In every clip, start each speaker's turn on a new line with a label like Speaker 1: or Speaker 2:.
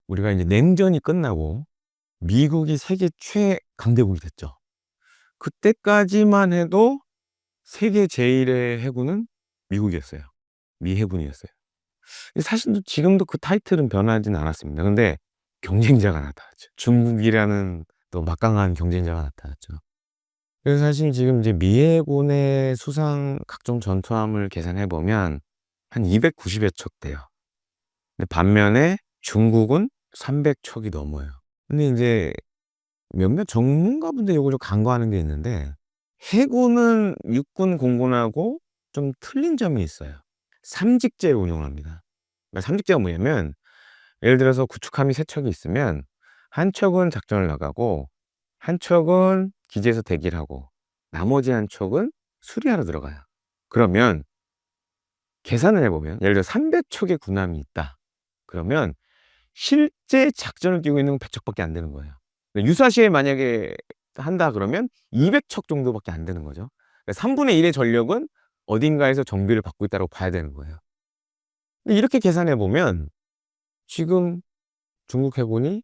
Speaker 1: 우리가 이제 냉전이 끝나고 미국이 세계 최강대국이 됐죠. 그때까지만 해도 세계 제일의 해군은 미국이었어요. 미 해군이었어요. 사실 지금도 그 타이틀은 변하진 않았습니다. 근데 경쟁자가 나타났죠. 중국이라는 또 막강한 경쟁자가 나타났죠. 그래서 사실 지금 이제 미 해군의 수상 각종 전투함을 계산해 보면 한 290여 척 돼요. 근데 반면에 중국은 300척이 넘어요. 근데 이제 몇몇 전문가분들이 요걸 좀 간과하는 게 있는데, 해군은 육군 공군하고 좀 틀린 점이 있어요. 삼직제를 운용합니다. 그러니까 삼직제가 뭐냐면, 예를 들어서 구축함이 3척이 있으면 한 척은 작전을 나가고 한 척은 기지에서 대기를 하고 나머지 한 척은 수리하러 들어가요. 그러면 계산을 해보면, 예를 들어 300척의 군함이 있다. 그러면 실제 작전을 뛰고 있는 건 100척밖에 안 되는 거예요. 유사시에 만약에 한다 그러면 200척 정도밖에 안 되는 거죠. 그러니까 3분의 1의 전력은 어딘가에서 정비를 받고 있다고 봐야 되는 거예요. 근데 이렇게 계산해 보면 지금 중국 해군이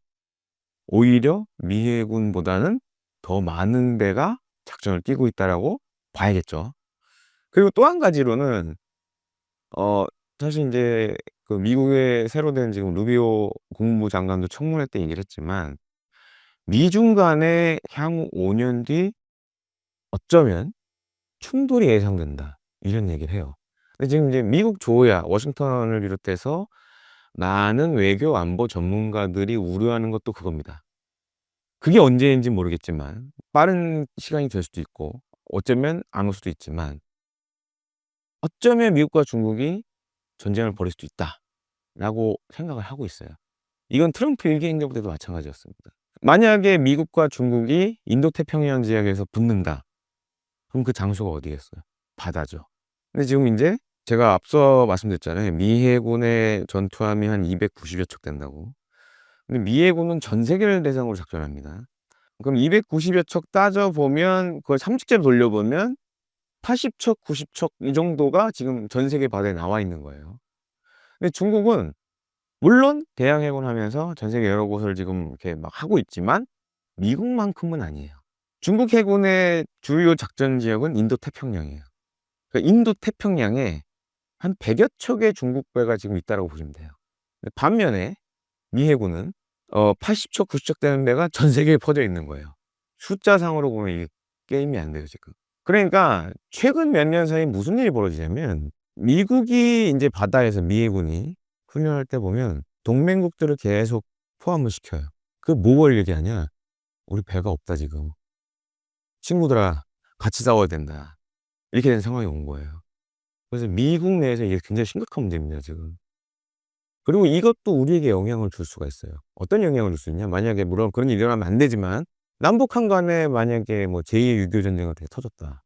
Speaker 1: 오히려 미 해군보다는 더 많은 배가 작전을 뛰고 있다라고 봐야겠죠. 그리고 또 한 가지로는 어 사실 이제 그 미국의 새로 된 지금 루비오 국무부 장관도 청문회 때 얘기를 했지만, 미중 간에 향후 5년 뒤 어쩌면 충돌이 예상된다, 이런 얘기를 해요. 근데 지금 이제 미국 조야 워싱턴을 비롯해서 많은 외교 안보 전문가들이 우려하는 것도 그겁니다. 그게 언제인지 모르겠지만 빠른 시간이 될 수도 있고 어쩌면 안 올 수도 있지만, 어쩌면 미국과 중국이 전쟁을 벌일 수도 있다라고 생각을 하고 있어요. 이건 트럼프 일기 행정 때도 마찬가지였습니다. 만약에 미국과 중국이 인도태평양 지역에서 붙는다, 그럼 그 장소가 어디겠어요? 바다죠. 근데 지금 이제 제가 앞서 말씀드렸잖아요. 미 해군의 전투함이 한 290여 척 된다고. 근데 미 해군은 전 세계를 대상으로 작전합니다. 그럼 290여 척 따져보면 그걸 30제로 돌려보면 80척, 90척 이 정도가 지금 전 세계 바다에 나와 있는 거예요. 근데 중국은 물론 대양 해군 하면서 전 세계 여러 곳을 지금 이렇게 막 하고 있지만 미국만큼은 아니에요. 중국 해군의 주요 작전 지역은 인도 태평양이에요. 그러니까 인도 태평양에 한 100여 척의 중국 배가 지금 있다고 보시면 돼요. 반면에 미 해군은 80척, 90척 되는 배가 전 세계에 퍼져 있는 거예요. 숫자상으로 보면 이게 게임이 안 돼요, 지금. 그러니까 최근 몇 년 사이에 무슨 일이 벌어지냐면, 미국이 이제 바다에서 미 해군이 훈련할 때 보면 동맹국들을 계속 포함을 시켜요. 그 뭘 얘기하냐? 우리 배가 없다 지금. 친구들아, 같이 싸워야 된다. 이렇게 된 상황이 온 거예요. 그래서 미국 내에서 이게 굉장히 심각한 문제입니다, 지금. 그리고 이것도 우리에게 영향을 줄 수가 있어요. 어떤 영향을 줄 수 있냐? 만약에 물론 그런 일이 일어나면 안 되지만, 남북한 간에 만약에 뭐 제2의 6.25 전쟁 같은 게 터졌다.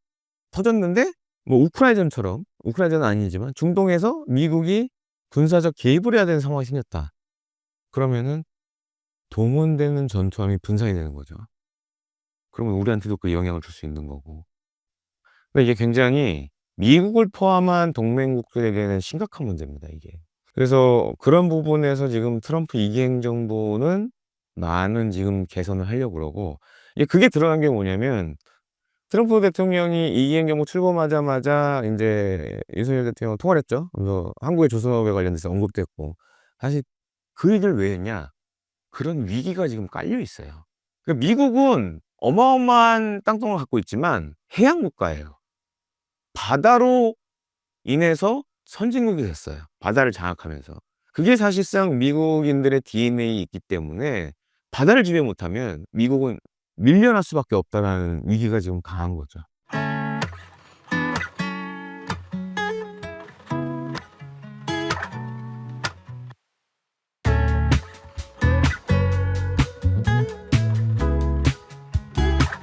Speaker 1: 터졌는데 뭐 우크라이나전처럼, 우크라이나는 아니지만 중동에서 미국이 군사적 개입을 해야 되는 상황이 생겼다. 그러면은 동원되는 전투함이 분산이 되는 거죠. 그러면 우리한테도 그 영향을 줄 수 있는 거고. 그러니까 이게 굉장히 미국을 포함한 동맹국들에게는 심각한 문제입니다, 이게. 그래서 그런 부분에서 지금 트럼프 2기 행정부는 많은 지금 개선을 하려고 그러고, 이게 그게 드러난 게 뭐냐면, 트럼프 대통령이 2기 행정부 출범하자마자 인제 윤석열 대통령과 통화를 했죠. 그래서 한국의 조선업에 관련돼서 언급됐고, 사실 그 얘기를 왜 했냐? 그런 위기가 지금 깔려 있어요. 그 미국은 어마어마한 땅덩어리를 갖고 있지만 해양 국가예요. 바다로 인해서 선진국이 됐어요, 바다를 장악하면서. 그게 사실상 미국인들의 DNA에 있기 때문에 바다를 지배 못하면 미국은 밀려날 수밖에 없다라는 위기가 지금 강한 거죠.